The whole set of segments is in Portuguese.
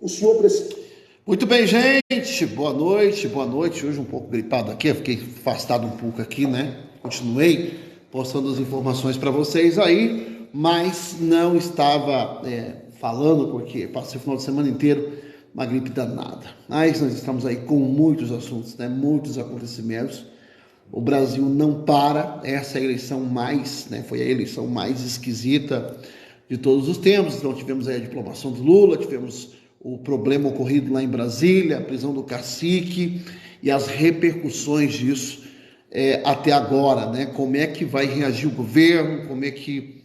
O senhor precisa. Muito bem, gente. Boa noite, boa noite. Hoje um pouco gripado aqui, eu fiquei afastado um pouco aqui, né? Continuei postando as informações para vocês aí, mas não estava falando porque passei o final de semana inteiro uma gripe danada. Mas nós estamos aí com muitos assuntos, né? Muitos acontecimentos. O Brasil não para. Essa é a eleição mais, né? Foi a eleição mais esquisita de todos os tempos. Então tivemos aí a diplomação do Lula, tivemos o problema ocorrido lá em Brasília, a prisão do cacique e as repercussões disso até agora, né? Como é que vai reagir o governo, como é que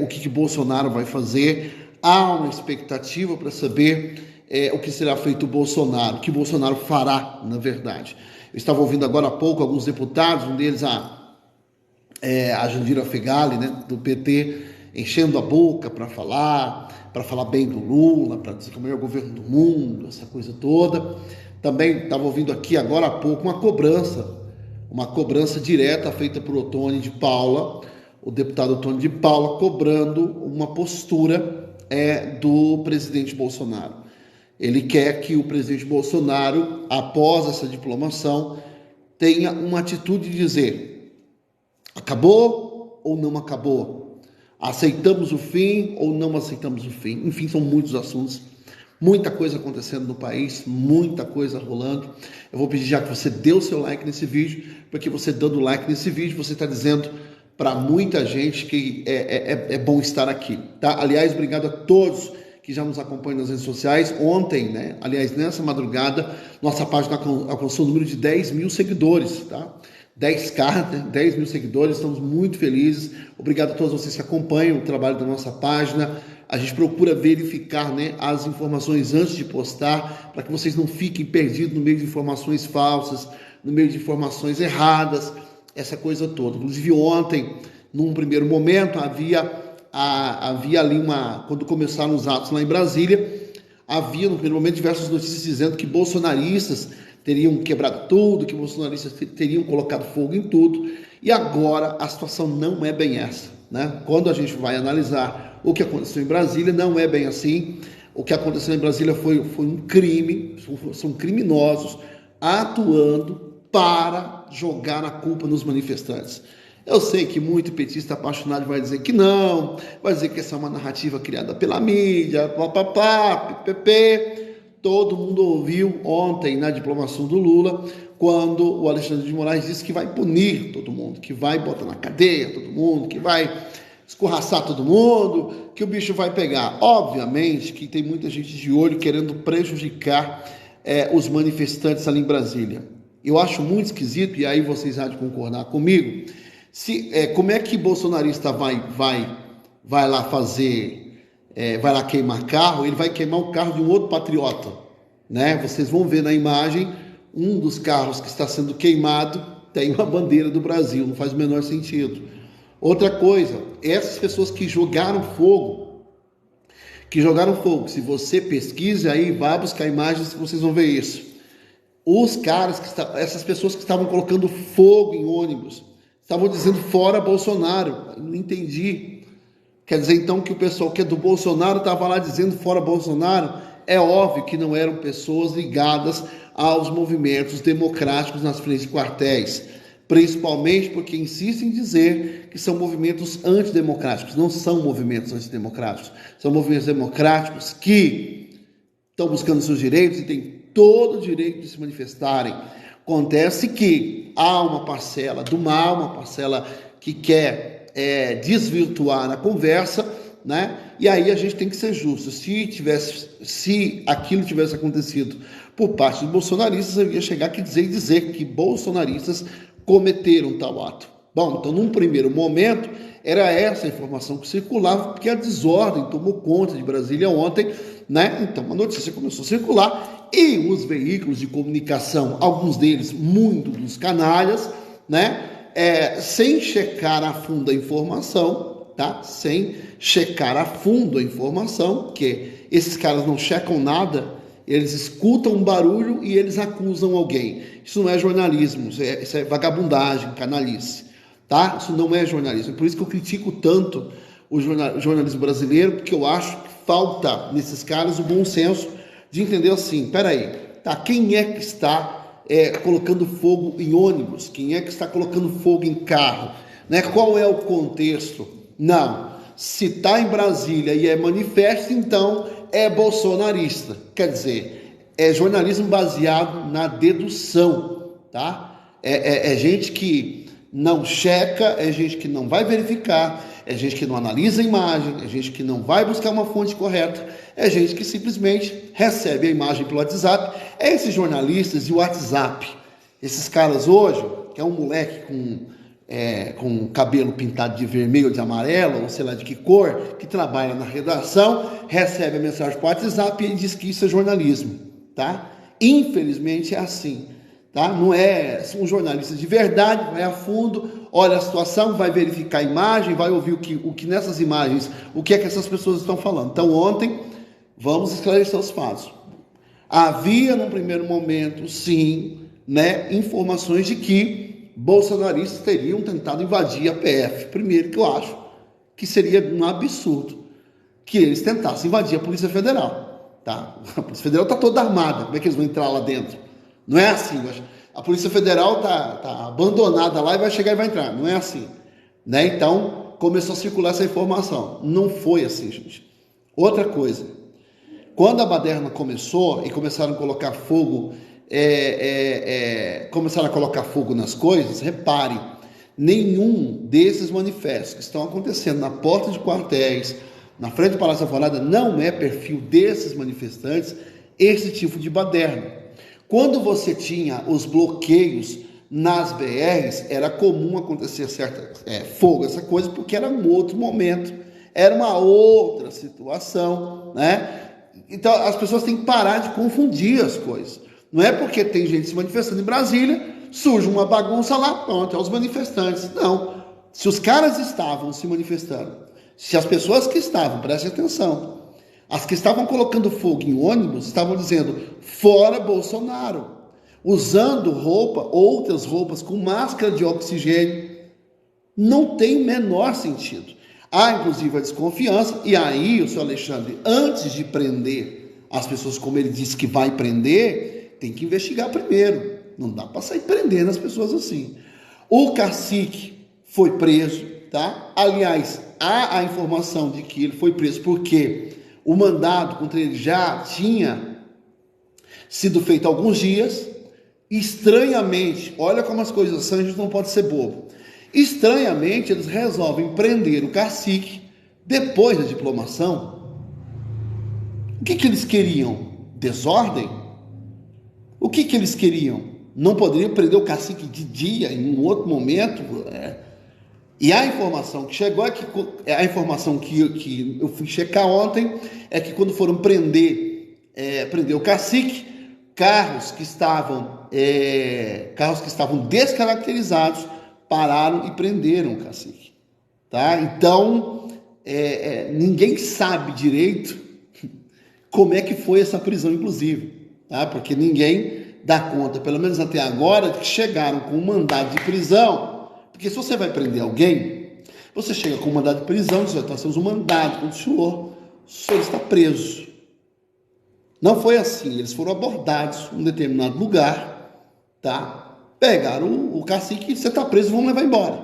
o que Bolsonaro vai fazer. Há uma expectativa para saber o que será feito o Bolsonaro, o que Bolsonaro fará, na verdade. Eu estava ouvindo agora há pouco alguns deputados, um deles a Jandira Fegali, né, do PT, enchendo a boca para falar bem do Lula, para dizer que é o melhor governo do mundo, essa coisa toda. Também estava ouvindo aqui agora há pouco uma cobrança direta feita por Ottoni de Paula, o deputado Ottoni de Paula, cobrando uma postura do presidente Bolsonaro. Ele quer que o presidente Bolsonaro, após essa diplomação, tenha uma atitude de dizer: acabou ou não acabou? Aceitamos o fim ou não aceitamos o fim? Enfim, são muitos assuntos, muita coisa acontecendo no país, muita coisa rolando. Eu vou pedir já que você dê o seu like nesse vídeo, porque você dando like nesse vídeo, você está dizendo para muita gente que é bom estar aqui, tá? Aliás, obrigado a todos que já nos acompanham nas redes sociais. Ontem, né? Aliás, nessa madrugada, nossa página alcançou o número de 10 mil seguidores, tá? 10K, né? 10 mil seguidores, estamos muito felizes. Obrigado a todos vocês que acompanham o trabalho da nossa página. A gente procura verificar, né, as informações antes de postar, para que vocês não fiquem perdidos no meio de informações falsas, no meio de informações erradas, essa coisa toda. Inclusive ontem, num primeiro momento, havia ali quando começaram os atos lá em Brasília, havia no primeiro momento diversas notícias dizendo que bolsonaristas teriam quebrado tudo, que bolsonaristas teriam colocado fogo em tudo, e agora a situação não é bem essa, né? Quando a gente vai analisar o que aconteceu em Brasília, não é bem assim. O que aconteceu em Brasília foi um crime, são criminosos atuando para jogar a culpa nos manifestantes. Eu sei que muito petista apaixonado vai dizer que não, vai dizer que essa é uma narrativa criada pela mídia, pipipi. Todo mundo ouviu ontem na diplomação do Lula, quando o Alexandre de Moraes disse que vai punir todo mundo, que vai botar na cadeia todo mundo, que vai escorraçar todo mundo, que o bicho vai pegar. Obviamente que tem muita gente de olho querendo prejudicar os manifestantes ali em Brasília. Eu acho muito esquisito, e aí vocês há de concordar comigo, como é que bolsonarista vai lá fazer... vai lá queimar carro, ele vai queimar o carro de um outro patriota, né? Vocês vão ver na imagem, um dos carros que está sendo queimado tem uma bandeira do Brasil, não faz o menor sentido. Outra coisa, essas pessoas que jogaram fogo, se você pesquisa aí, vai buscar imagens, vocês vão ver isso. Essas pessoas que estavam colocando fogo em ônibus, estavam dizendo fora Bolsonaro. Eu não entendi. Quer dizer, então, que o pessoal que é do Bolsonaro estava lá dizendo fora Bolsonaro? É óbvio que não eram pessoas ligadas aos movimentos democráticos nas frentes de quartéis, principalmente porque insistem em dizer que são movimentos antidemocráticos. Não são movimentos antidemocráticos, são movimentos democráticos que estão buscando seus direitos e têm todo o direito de se manifestarem. Acontece que há uma parcela do mal, uma parcela que quer desvirtuar a conversa, né? E aí a gente tem que ser justo. Se aquilo tivesse acontecido por parte dos bolsonaristas, eu ia chegar aqui e dizer que bolsonaristas cometeram tal ato. Bom, então num primeiro momento era essa a informação que circulava, porque a desordem tomou conta de Brasília ontem, né? Então a notícia começou a circular e os veículos de comunicação, alguns deles muito dos canalhas, né? Sem checar a fundo a informação, tá? Sem checar a fundo a informação, que esses caras não checam nada, eles escutam um barulho e eles acusam alguém. Isso não é jornalismo, isso é vagabundagem, canalice, tá? Isso não é jornalismo. Por isso que eu critico tanto o jornalismo brasileiro, porque eu acho que falta nesses caras o bom senso de entender assim, peraí, tá, quem é que está colocando fogo em ônibus? Quem é que está colocando fogo em carro? Né? Qual é o contexto? Não, se está em Brasília e é manifesto, então é bolsonarista. Quer dizer, é jornalismo baseado na dedução, tá? É gente que não checa, é gente que não vai verificar, é gente que não analisa a imagem, é gente que não vai buscar uma fonte correta, é gente que simplesmente recebe a imagem pelo WhatsApp. É esses jornalistas e o WhatsApp. Esses caras hoje, que é um moleque com cabelo pintado de vermelho ou de amarelo, ou sei lá de que cor, que trabalha na redação, recebe a mensagem por WhatsApp e diz que isso é jornalismo, tá? Infelizmente é assim, tá? Não é um jornalista de verdade, vai a fundo, olha a situação, vai verificar a imagem, vai ouvir o que nessas imagens, o que é que essas pessoas estão falando. Então ontem, vamos esclarecer os fatos. Havia, num primeiro momento, sim, né, informações de que bolsonaristas teriam tentado invadir a PF. Primeiro, que eu acho que seria um absurdo que eles tentassem invadir a Polícia Federal. Tá? A Polícia Federal está toda armada, como é que eles vão entrar lá dentro? Não é assim. A Polícia Federal está abandonada lá e vai chegar e vai entrar. Não é assim. Né? Então, começou a circular essa informação. Não foi assim, gente. Outra coisa, quando a baderna começou e começaram a colocar fogo, começaram a colocar fogo nas coisas, reparem, nenhum desses manifestos que estão acontecendo na porta de quartéis, na frente do Palácio Alvorada, não é perfil desses manifestantes esse tipo de baderna. Quando você tinha os bloqueios nas BRs, era comum acontecer fogo, essa coisa, porque era um outro momento, era uma outra situação, né? Então as pessoas têm que parar de confundir as coisas. Não é porque tem gente se manifestando em Brasília, surge uma bagunça lá, pronto, é os manifestantes. Não. Se os caras estavam se manifestando, se as pessoas que estavam, prestem atenção, as que estavam colocando fogo em ônibus, estavam dizendo, fora Bolsonaro, usando outras roupas com máscara de oxigênio, não tem o menor sentido. Há, inclusive, a desconfiança, e aí o senhor Alexandre, antes de prender as pessoas como ele disse que vai prender, tem que investigar primeiro. Não dá para sair prendendo as pessoas assim. O cacique foi preso, tá? Aliás, há a informação de que ele foi preso porque o mandado contra ele já tinha sido feito há alguns dias. Estranhamente, olha como as coisas são, a gente não pode ser bobo. Estranhamente, eles resolvem prender o cacique depois da diplomação. O que eles queriam? Desordem? O que eles queriam? Não poderiam prender o cacique de dia, em um outro momento? E a informação que chegou, a informação que eu fui checar ontem, é que quando foram prender o cacique, carros que estavam descaracterizados pararam e prenderam o cacique. Tá? Então, ninguém sabe direito como é que foi essa prisão, inclusive. Tá? Porque ninguém dá conta, pelo menos até agora, de que chegaram com um mandado de prisão. Porque se você vai prender alguém, você chega com um mandado de prisão, diz, nós temos um mandado contra o senhor está preso. Não foi assim, eles foram abordados em um determinado lugar, tá? Pegaram o cacique, você está preso, vamos levar embora.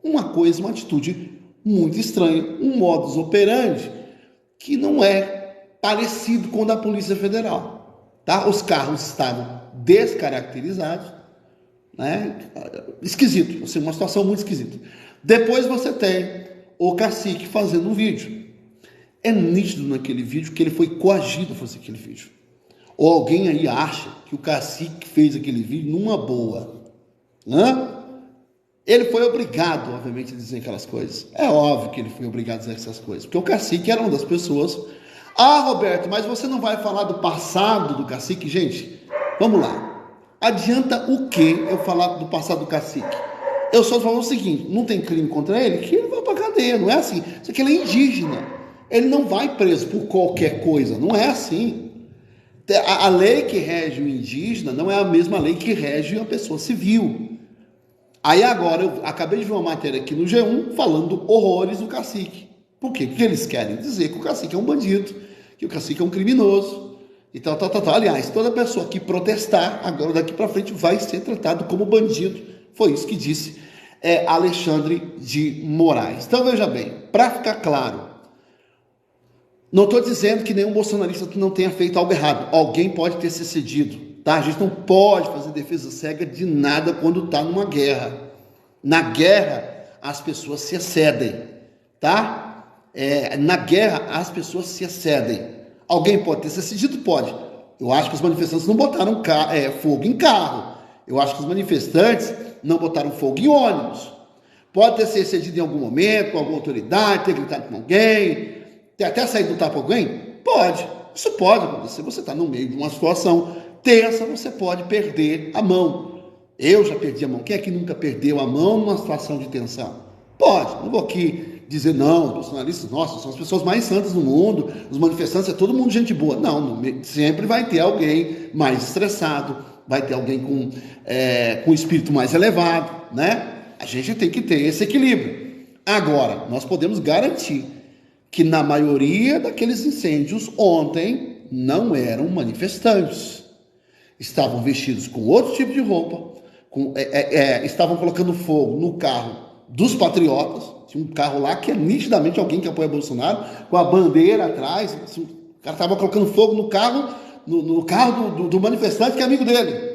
Uma atitude muito estranha, um modus operandi que não é parecido com o da Polícia Federal, tá? Os carros estavam descaracterizados, né? Esquisito, assim, uma situação muito esquisita. Depois você tem o cacique fazendo um vídeo. É nítido naquele vídeo que ele foi coagido a fazer aquele vídeo. Ou alguém aí acha que o cacique fez aquele vídeo numa boa. Ele foi obrigado, obviamente, a dizer aquelas coisas. É óbvio que ele foi obrigado a dizer essas coisas, porque o cacique era uma das pessoas. Ah, Roberto, mas você não vai falar do passado do cacique? Gente, vamos lá. Adianta o que eu falar do passado do cacique? Eu só falo o seguinte, não tem crime contra ele, que ele vai pra cadeia, não é assim. Isso aqui ele é indígena. Ele não vai preso por qualquer coisa, não é assim. A lei que rege o indígena não é a mesma lei que rege a pessoa civil. Aí agora, eu acabei de ver uma matéria aqui no G1 falando horrores do cacique. Por quê? Porque eles querem dizer que o cacique é um bandido, que o cacique é um criminoso, Aliás, toda pessoa que protestar, agora daqui para frente vai ser tratado como bandido. Foi isso que disse Alexandre de Moraes. Então veja bem, para ficar claro, não estou dizendo que nenhum bolsonarista não tenha feito algo errado. Alguém pode ter se cedido, tá? A gente não pode fazer defesa cega de nada quando está numa guerra. Na guerra, as pessoas se excedem, tá? Na guerra, as pessoas se excedem. Alguém pode ter se cedido? Pode. Eu acho que os manifestantes não botaram fogo em carro. Eu acho que os manifestantes não botaram fogo em ônibus. Pode ter se excedido em algum momento, com alguma autoridade, ter gritado com alguém, ter até saído do tapa com alguém? Pode. Isso pode acontecer. Você está no meio de uma situação tensa, você pode perder a mão. Eu já perdi a mão. Quem é que nunca perdeu a mão numa situação de tensão? Pode. Não vou aqui dizer, não, os bolsonaristas, nossa, são as pessoas mais santas do mundo, os manifestantes é todo mundo gente boa. Não, sempre vai ter alguém mais estressado, vai ter alguém com espírito mais elevado, né? A gente tem que ter esse equilíbrio. Agora, nós podemos garantir que na maioria daqueles incêndios ontem não eram manifestantes. Estavam vestidos com outro tipo de roupa, estavam colocando fogo no carro dos patriotas. Tinha um carro lá que é nitidamente alguém que apoia Bolsonaro, com a bandeira atrás. O cara estava colocando fogo no carro, no carro do manifestante que é amigo dele.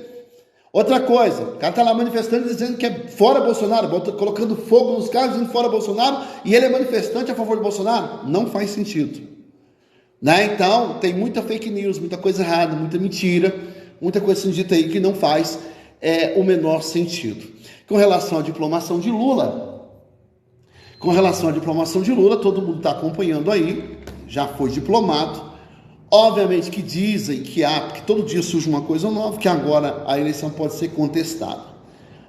Outra coisa, o cara está lá manifestando dizendo que é fora Bolsonaro, colocando fogo nos carros dizendo fora Bolsonaro, e ele é manifestante a favor de Bolsonaro. Não faz sentido, né? Então, tem muita fake news, muita coisa errada, muita mentira, muita coisa assim dita aí que não faz o menor sentido. Com relação à diplomação de Lula, todo mundo está acompanhando aí, já foi diplomado. Obviamente que dizem que todo dia surge uma coisa nova, que agora a eleição pode ser contestada.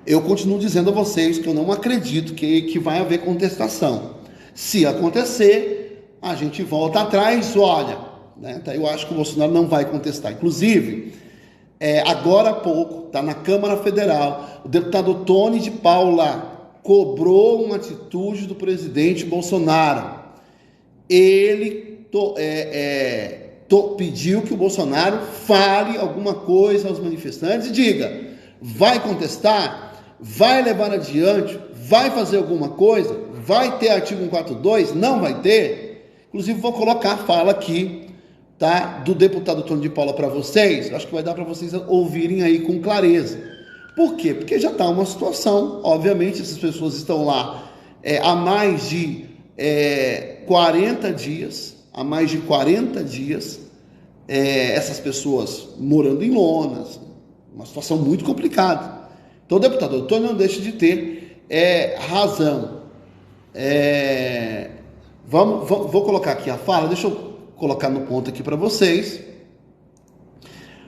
Eu continuo dizendo a vocês que eu não acredito que vai haver contestação. Se acontecer, a gente volta atrás, olha, né? Eu acho que o Bolsonaro não vai contestar. Inclusive, agora há pouco, está na Câmara Federal, o deputado Tony de Paula cobrou uma atitude do presidente Bolsonaro. Ele pediu que o Bolsonaro fale alguma coisa aos manifestantes e diga, vai contestar, vai levar adiante, vai fazer alguma coisa, vai ter artigo 142, não vai ter? Inclusive vou colocar a fala aqui, tá, do deputado Tony de Paula para vocês. Acho que vai dar para vocês ouvirem aí com clareza. Por quê? Porque já está uma situação, obviamente essas pessoas estão lá há mais de 40 dias, essas pessoas morando em lonas, uma situação muito complicada. Então o deputado Antônio não deixa de ter razão. Vou colocar aqui a fala, deixa eu colocar no ponto aqui para vocês.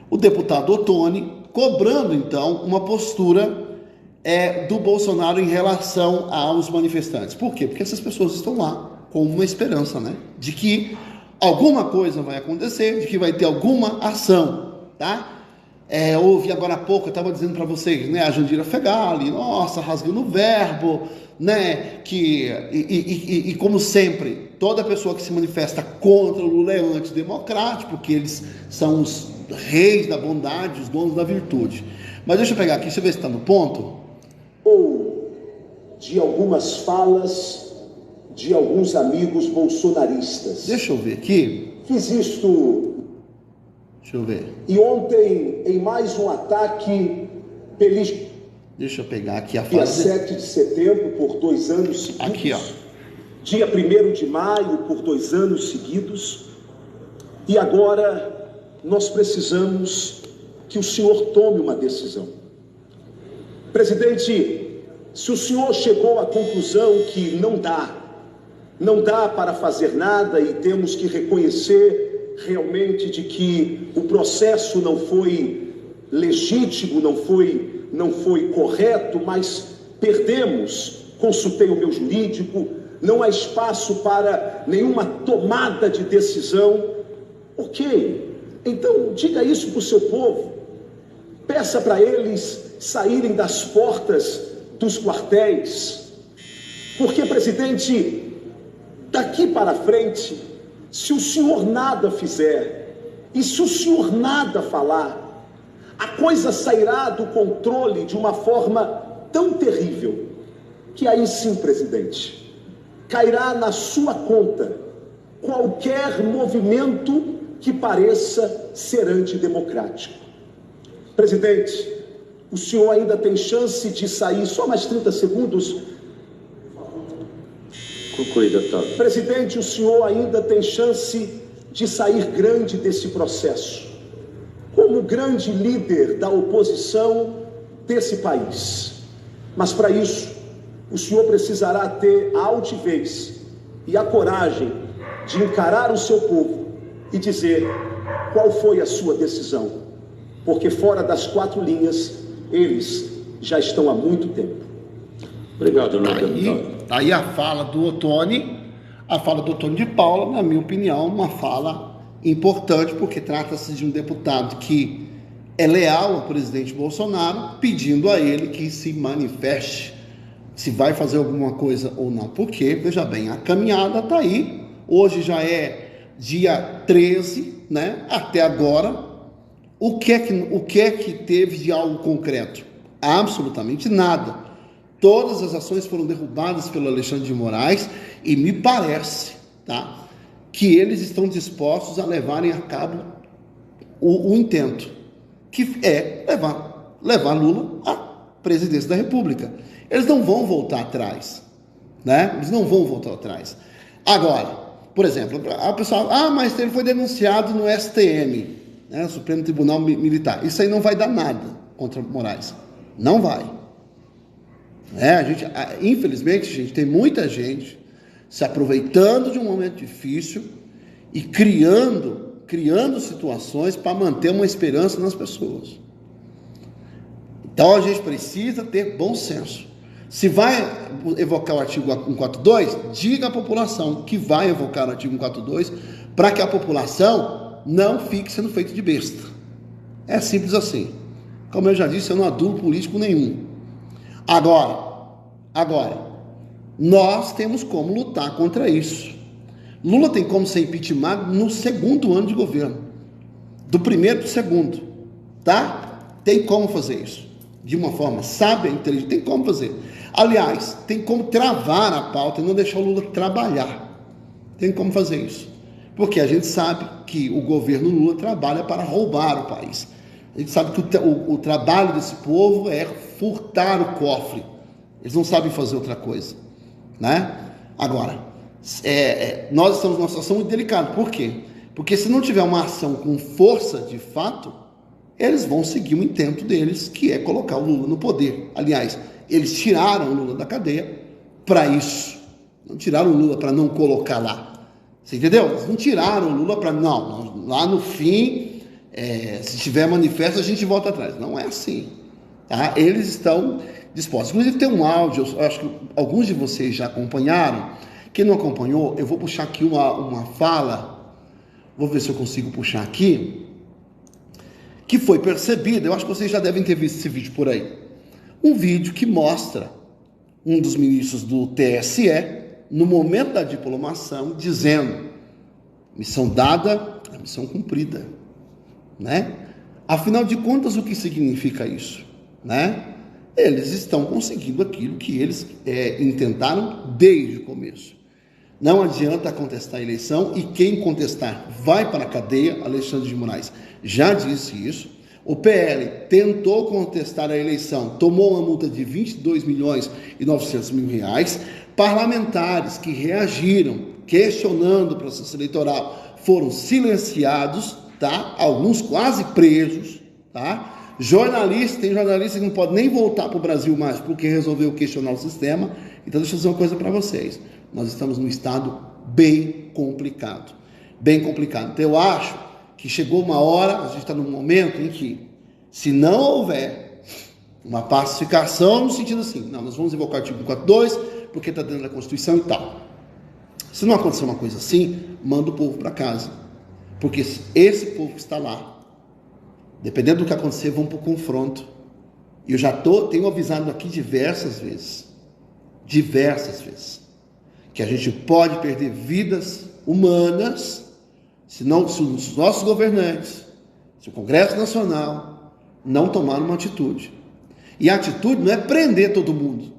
O deputado Ottoni cobrando então uma postura do Bolsonaro em relação aos manifestantes. Por quê? Porque essas pessoas estão lá com uma esperança, né, de que alguma coisa vai acontecer, de que vai ter alguma ação, tá? Houve agora há pouco, eu estava dizendo para vocês, né, a Jandira Fegali, nossa, rasgando o verbo, né, e como sempre, toda pessoa que se manifesta contra o Lula é antidemocrático, porque eles são os reis da bondade, os donos da virtude. Mas deixa eu pegar aqui, deixa eu ver se está no ponto. Ou de algumas falas de alguns amigos bolsonaristas. Deixa eu ver aqui. Fiz isto. Deixa eu ver. E ontem, em mais um ataque Deixa eu pegar aqui a dia fase. 7 de setembro, por 2 anos seguidos. Aqui, ó. Dia 1º de maio, por 2 anos seguidos. E agora nós precisamos que o senhor tome uma decisão. Presidente, se o senhor chegou à conclusão que não dá para fazer nada e temos que reconhecer realmente de que o processo não foi legítimo, não foi correto, mas perdemos, consultei o meu jurídico, não há espaço para nenhuma tomada de decisão. Ok, então diga isso para o seu povo, peça para eles saírem das portas dos quartéis, porque, presidente, daqui para frente, se o senhor nada fizer, E se o senhor nada falar, a coisa sairá do controle de uma forma tão terrível, que aí sim, presidente, cairá na sua conta qualquer movimento que pareça ser antidemocrático. Presidente, o senhor ainda tem chance de sair, só mais 30 segundos. Conclui, deputado. Presidente, o senhor ainda tem chance de sair grande desse processo, como grande líder da oposição desse país. Mas para isso, o senhor precisará ter a altivez e a coragem de encarar o seu povo e dizer qual foi a sua decisão, porque fora das 4 linhas, eles já estão há muito tempo. Obrigado, deputado. Aí a fala do Ottoni, de Paula, na minha opinião, uma fala importante, porque trata-se de um deputado que é leal ao presidente Bolsonaro, pedindo a ele que se manifeste se vai fazer alguma coisa ou não. Porque, veja bem, a caminhada está aí, hoje já é dia 13, né? Até agora, o que é que teve de algo concreto? Absolutamente nada. Todas as ações foram derrubadas pelo Alexandre de Moraes e me parece, tá, que eles estão dispostos a levarem a cabo o intento, que é levar Lula à presidência da República. Eles não vão voltar atrás, né? Eles não vão voltar atrás. Agora, por exemplo, a pessoa, mas ele foi denunciado no STM, né, Supremo Tribunal Militar. Isso aí não vai dar nada contra Moraes. Não vai. Infelizmente, gente, tem muita gente se aproveitando de um momento difícil e criando situações para manter uma esperança nas pessoas. Então a gente precisa ter bom senso. Se vai evocar o artigo 142, diga à população que vai evocar o artigo 142 para que a população não fique sendo feita de besta. É simples assim. Como eu já disse, eu não adulo político nenhum. Agora, nós temos como lutar contra isso. Lula tem como ser impeachmentado no segundo ano de governo. Do primeiro para o segundo. Tá? Tem como fazer isso. De uma forma sábia, inteligente, tem como fazer. Aliás, tem como travar a pauta e não deixar o Lula trabalhar. Tem como fazer isso. Porque a gente sabe que o governo Lula trabalha para roubar o país. A gente sabe que o trabalho desse povo é furtar o cofre. Eles não sabem fazer outra coisa, né? Agora, nós estamos numa situação muito delicada. Por quê? Porque se não tiver uma ação com força de fato, eles vão seguir o intento deles, que é colocar o Lula no poder. Aliás, eles tiraram o Lula da cadeia para isso. Não tiraram o Lula para não colocar lá. Você entendeu? Eles não tiraram o Lula para não. Lá no fim, se tiver manifesto, a gente volta atrás. Não é assim. Tá? Eles estão dispostos. Inclusive tem um áudio, eu acho que alguns de vocês já acompanharam. Quem não acompanhou, eu vou puxar aqui uma fala, vou ver se eu consigo puxar aqui, que foi percebida, eu acho que vocês já devem ter visto esse vídeo por aí. Um vídeo que mostra um dos ministros do TSE, no momento da diplomação, dizendo: missão dada, a missão cumprida, né? Afinal de contas, o que significa isso, né? Eles estão conseguindo aquilo que eles intentaram desde o começo. Não adianta contestar a eleição, e quem contestar vai para a cadeia. Alexandre de Moraes já disse isso. O PL tentou contestar a eleição, tomou uma multa de 22 milhões e 900 mil reais. Parlamentares que reagiram, questionando o processo eleitoral, foram silenciados, tá? Alguns quase presos, tá? Tem jornalista que não pode nem voltar para o Brasil mais porque resolveu questionar o sistema. Então deixa eu dizer uma coisa para vocês. Nós estamos num estado bem complicado. Bem complicado. Então eu acho que chegou uma hora, a gente está num momento em que, se não houver uma pacificação no sentido assim, não, nós vamos invocar o artigo 142 porque está dentro da Constituição e tal. Se não acontecer uma coisa assim, manda o povo para casa. Porque esse povo que está lá, dependendo do que acontecer, vão para o confronto. E eu já tenho avisado aqui diversas vezes, que a gente pode perder vidas humanas se os nossos governantes, se o Congresso Nacional não tomarem uma atitude. E a atitude não é prender todo mundo.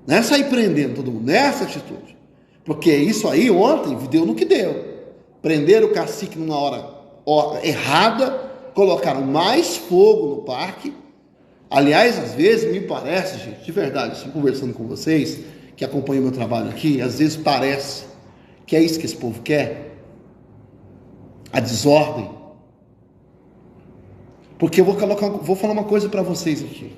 Não é sair prendendo todo mundo, não é essa atitude. Porque isso aí ontem deu no que deu. Prenderam o cacique numa hora errada, colocaram mais fogo no parque. Aliás, às vezes me parece, gente, de verdade, estou conversando com vocês, que acompanham meu trabalho aqui, às vezes parece que é isso que esse povo quer. A desordem. Porque eu vou falar uma coisa para vocês aqui.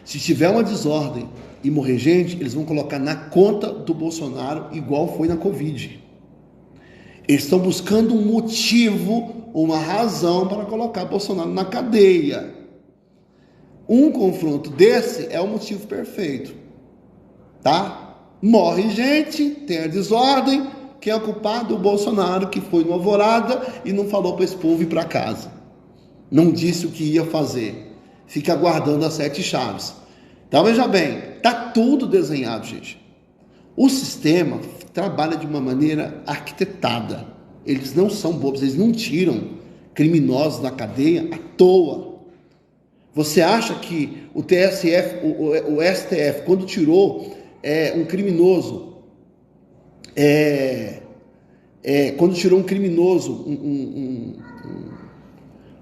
Se tiver uma desordem e morrer gente, eles vão colocar na conta do Bolsonaro, igual foi na Covid. Eles estão buscando um motivo, uma razão para colocar Bolsonaro na cadeia. Um confronto desse é o motivo perfeito. Tá? Morre gente, tem a desordem, quem é o culpado? O Bolsonaro, que foi no Alvorada e não falou para esse povo ir para casa. Não disse o que ia fazer. Fica aguardando as 7 chaves. Então, veja bem, está tudo desenhado, gente. O sistema trabalha de uma maneira arquitetada. Eles não são bobos, eles não tiram criminosos da cadeia à toa. Você acha que o TSF, o STF, quando tirou um criminoso,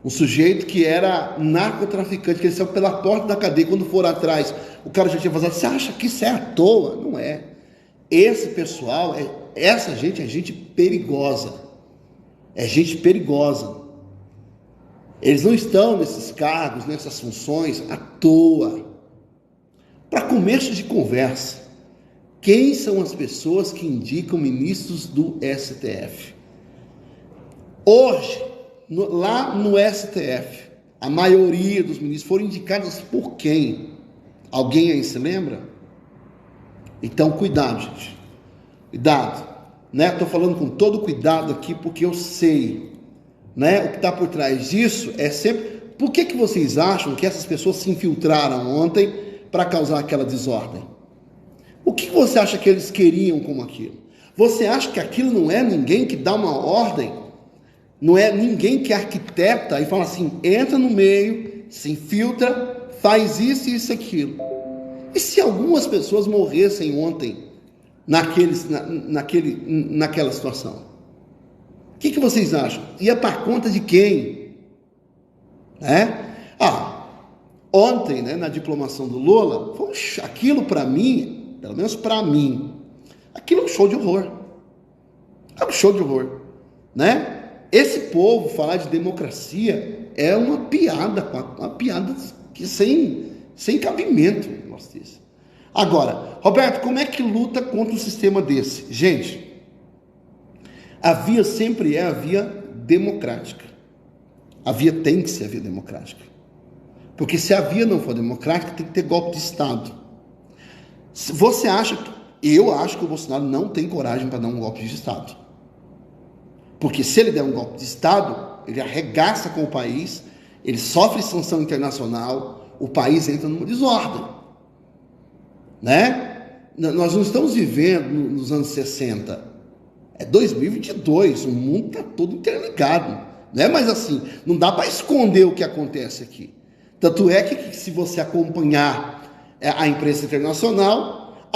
um sujeito que era narcotraficante, que ele saiu pela porta da cadeia, quando for atrás, o cara já tinha vazado. Você acha que isso é à toa? Não é. Esse pessoal, essa gente é gente perigosa. É gente perigosa. Eles não estão nesses cargos, nessas funções, à toa. Para começo de conversa, quem são as pessoas que indicam ministros do STF? Hoje, lá no STF, a maioria dos ministros foram indicados por quem? Alguém aí se lembra? Então, cuidado, gente. Cuidado. Né? Estou falando com todo cuidado aqui, porque eu sei, né? O que está por trás disso é sempre... Por que vocês acham que essas pessoas se infiltraram ontem para causar aquela desordem? O que você acha que eles queriam com aquilo? Você acha que aquilo não é ninguém que dá uma ordem? Não é ninguém que arquiteta e fala assim, entra no meio, se infiltra, faz isso e isso e aquilo. E se algumas pessoas morressem ontem naquela situação? O que vocês acham? Ia para conta de quem? Ontem, né, na diplomação do Lula, aquilo para mim, pelo menos para mim, aquilo é um show de horror. É um show de horror, né? Esse povo falar de democracia é uma piada que sem cabimento. Agora, Roberto, como é que luta contra um sistema desse? Gente, a via sempre é a via democrática. A via tem que ser a via democrática. Porque se a via não for democrática, tem que ter golpe de Estado. Você acha eu acho que o Bolsonaro não tem coragem para dar um golpe de Estado. Porque se ele der um golpe de Estado, ele arregaça com o país, ele sofre sanção internacional, o país entra numa desordem. Né? Nós não estamos vivendo nos anos 60. É 2022, o mundo está todo interligado. Não é mais assim, não dá para esconder o que acontece aqui. Tanto é que se você acompanhar a imprensa internacional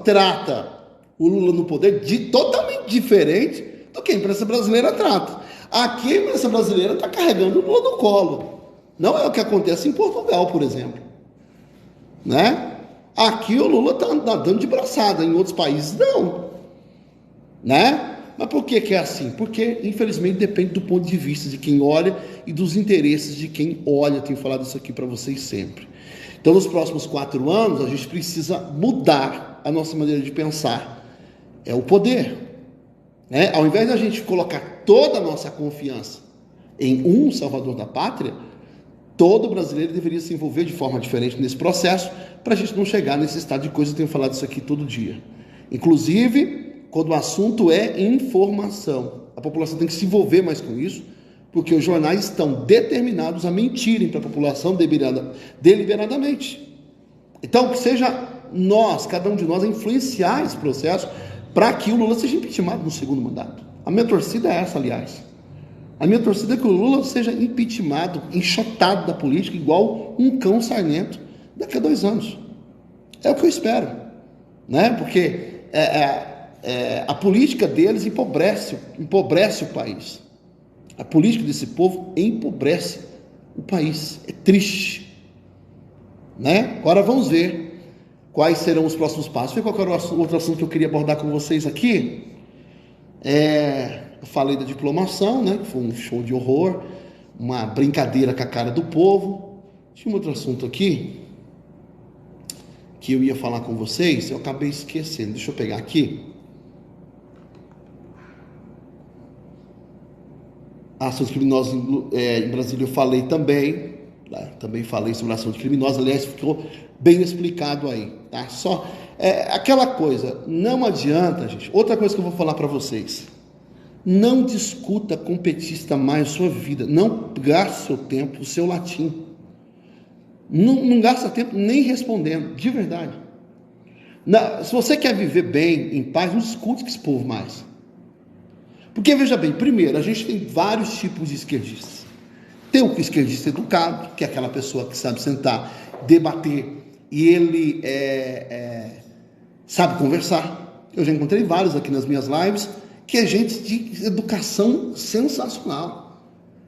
trata o Lula no poder totalmente diferente do que a imprensa brasileira trata. Aqui a imprensa brasileira está carregando o Lula no colo. Não é o que acontece em Portugal, por exemplo. Né? Aqui o Lula está nadando de braçada, em outros países não. Né? Mas por que é assim? Porque, infelizmente, depende do ponto de vista de quem olha e dos interesses de quem olha. Tenho falado isso aqui para vocês sempre. Então, nos próximos 4 anos, a gente precisa mudar a nossa maneira de pensar. É o poder. Né? Ao invés de a gente colocar toda a nossa confiança em um salvador da pátria, todo brasileiro deveria se envolver de forma diferente nesse processo, para a gente não chegar nesse estado de coisa. Eu tenho falado isso aqui todo dia. Inclusive, quando o assunto é informação. A população tem que se envolver mais com isso, porque os jornais estão determinados a mentirem para a população deliberadamente. Então, que seja nós, cada um de nós, a influenciar esse processo para que o Lula seja impeachmentado no segundo mandato. A minha torcida é essa, aliás. A minha torcida é que o Lula seja impeachmentado, enxotado da política, igual um cão sarnento, daqui a 2 anos. É o que eu espero, né? Porque a política deles empobrece o país. A política desse povo empobrece o país. É triste, né? Agora vamos ver quais serão os próximos passos. Qual era o outro assunto que eu queria abordar com vocês aqui? Eu falei da diplomação, né? Que foi um show de horror, uma brincadeira com a cara do povo. Tinha um outro assunto aqui que eu ia falar com vocês, eu acabei esquecendo. Deixa eu pegar aqui. Ações criminosas em Brasília eu falei também. Também falei sobre ação de criminosa. Aliás, ficou bem explicado aí, tá? Só aquela coisa, não adianta, gente. Outra coisa que eu vou falar para vocês: não discuta com petista mais a sua vida. Não gaste seu tempo, o seu latim. Não gasta tempo nem respondendo, de verdade. Se você quer viver bem, em paz, não discute com esse povo mais. Porque, veja bem, primeiro, a gente tem vários tipos de esquerdistas. Tem o esquerdista educado, que é aquela pessoa que sabe sentar, debater, e ele sabe conversar. Eu já encontrei vários aqui nas minhas lives, que é gente de educação sensacional.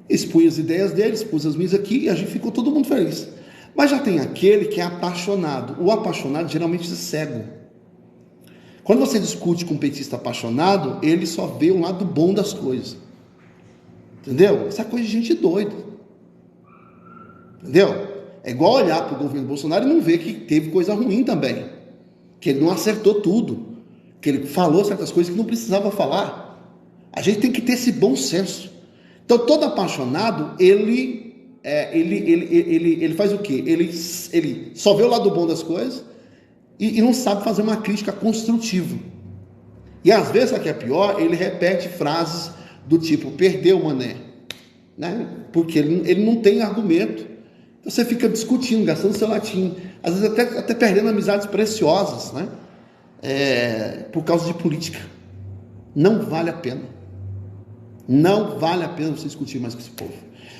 Expus as ideias dele, expus as minhas aqui, e a gente ficou todo mundo feliz. Mas já tem aquele que é apaixonado. O apaixonado geralmente é cego. Quando você discute com um petista apaixonado, ele só vê o lado bom das coisas. Entendeu? Essa é coisa de gente doida. Entendeu? É igual olhar para o governo Bolsonaro e não ver que teve coisa ruim também. Que ele não acertou tudo. Que ele falou certas coisas que não precisava falar. A gente tem que ter esse bom senso. Então, todo apaixonado, ele faz o quê? Ele só vê o lado bom das coisas e não sabe fazer uma crítica construtiva. E às vezes, o que é pior, ele repete frases do tipo, perdeu, mané, né? Porque ele não tem argumento. Então, você fica discutindo, gastando seu latim, às vezes até perdendo amizades preciosas, né? Por causa de política. Não vale a pena. Não vale a pena você discutir mais com esse povo.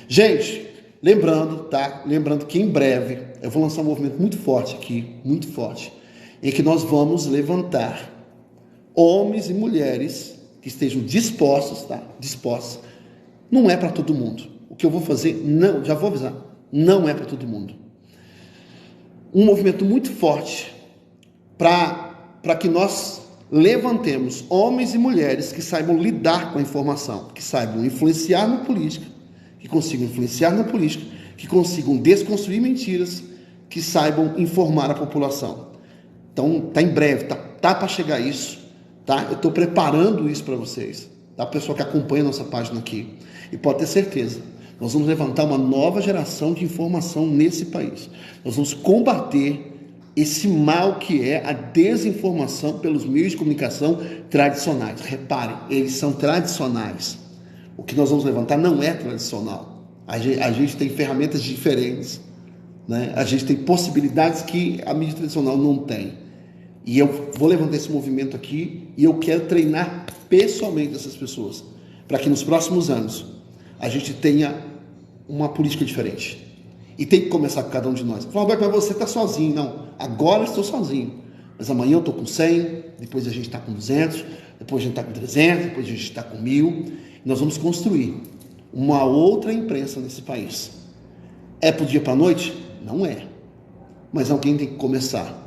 Gente, lembrando, tá? Lembrando que em breve eu vou lançar um movimento muito forte aqui, muito forte, em que nós vamos levantar homens e mulheres que estejam dispostos, tá? Dispostos. Não é para todo mundo. O que eu vou fazer, não, já vou avisar, não é para todo mundo. Um movimento muito forte para que nós levantemos homens e mulheres que saibam lidar com a informação, que saibam influenciar na política, que consigam influenciar na política, que consigam desconstruir mentiras, que saibam informar a população. Então, tá em breve, tá para chegar isso, tá? Eu estou preparando isso para vocês, tá? Pessoal que acompanha a nossa página aqui. E pode ter certeza, nós vamos levantar uma nova geração de informação nesse país. Nós vamos combater esse mal que é a desinformação pelos meios de comunicação tradicionais. Reparem, eles são tradicionais. O que nós vamos levantar não é tradicional. A gente tem ferramentas diferentes, né? A gente tem possibilidades que a mídia tradicional não tem. E eu vou levantar esse movimento aqui e eu quero treinar pessoalmente essas pessoas para que nos próximos anos a gente tenha uma política diferente. E tem que começar com cada um de nós. Fala, Roberto, mas você está sozinho. Não, agora eu estou sozinho. Mas amanhã eu estou com 100, depois a gente está com 200, depois a gente está com 300, depois a gente está com 1000. Nós vamos construir uma outra imprensa nesse país. É pro dia para a noite? Não é. Mas alguém tem que começar.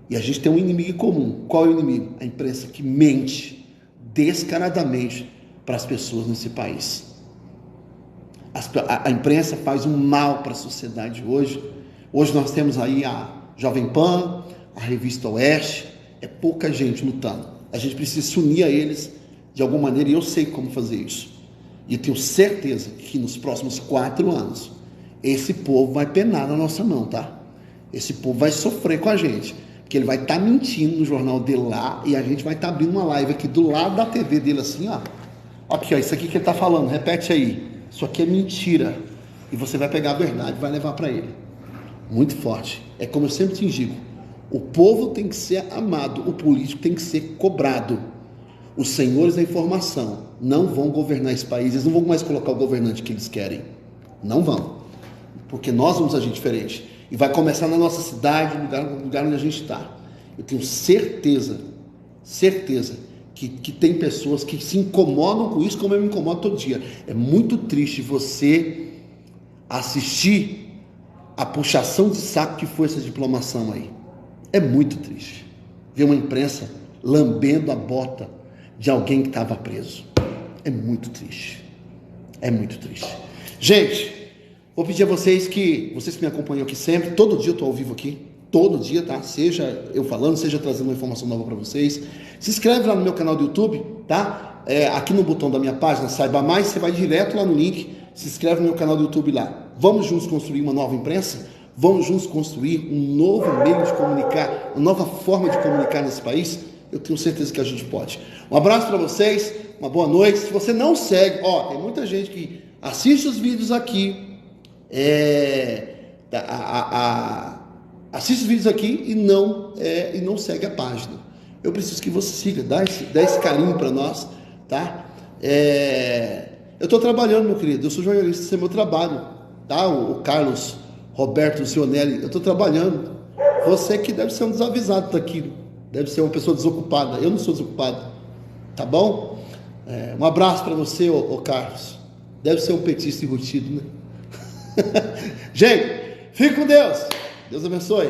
E a gente tem um inimigo comum. Qual é o inimigo? A imprensa que mente descaradamente para as pessoas nesse país. A imprensa faz um mal para a sociedade hoje. Hoje nós temos aí a Jovem Pan, a Revista Oeste. É pouca gente lutando. A gente precisa se unir a eles de alguma maneira, e eu sei como fazer isso. E eu tenho certeza que nos próximos 4 anos, esse povo vai penar na nossa mão, tá? Esse povo vai sofrer com a gente, porque ele vai estar mentindo no jornal dele lá, e a gente vai estar abrindo uma live aqui do lado da TV dele assim, ó. Aqui, ó, isso aqui que ele está falando, repete aí. Isso aqui é mentira. E você vai pegar a verdade e vai levar para ele. Muito forte. É como eu sempre te digo, o povo tem que ser amado, o político tem que ser cobrado. Os senhores da informação não vão governar esse país, eles não vão mais colocar o governante que eles querem. Não vão. Porque nós vamos agir diferente. E vai começar na nossa cidade, no lugar onde a gente está. Eu tenho certeza que tem pessoas que se incomodam com isso, como eu me incomodo todo dia. É muito triste você assistir a puxação de saco que foi essa diplomação aí. É muito triste ver uma imprensa lambendo a bota de alguém que estava preso. É muito triste. É muito triste. Gente, vou pedir a vocês que me acompanham aqui sempre, todo dia eu estou ao vivo aqui, todo dia, tá? Seja eu falando, seja trazendo uma informação nova para vocês. Se inscreve lá no meu canal do YouTube, tá? Aqui no botão da minha página, Saiba Mais, você vai direto lá no link, se inscreve no meu canal do YouTube lá. Vamos juntos construir uma nova imprensa? Vamos juntos construir um novo meio de comunicar, uma nova forma de comunicar nesse país? Eu tenho certeza que a gente pode. Um abraço para vocês, uma boa noite. Se você não segue, tem muita gente que assiste os vídeos aqui, assiste os vídeos aqui e não segue a página. Eu preciso que você siga, dá esse carinho para nós, tá? Eu estou trabalhando, meu querido, eu sou jornalista, esse é meu trabalho, tá? O Carlos Roberto Zionelli, eu estou trabalhando. Você que deve ser um desavisado daqui, deve ser uma pessoa desocupada. Eu não sou desocupado, tá bom? Um abraço para você, ô Carlos. Deve ser um petista embutido, né? Gente, fique com Deus. Deus abençoe.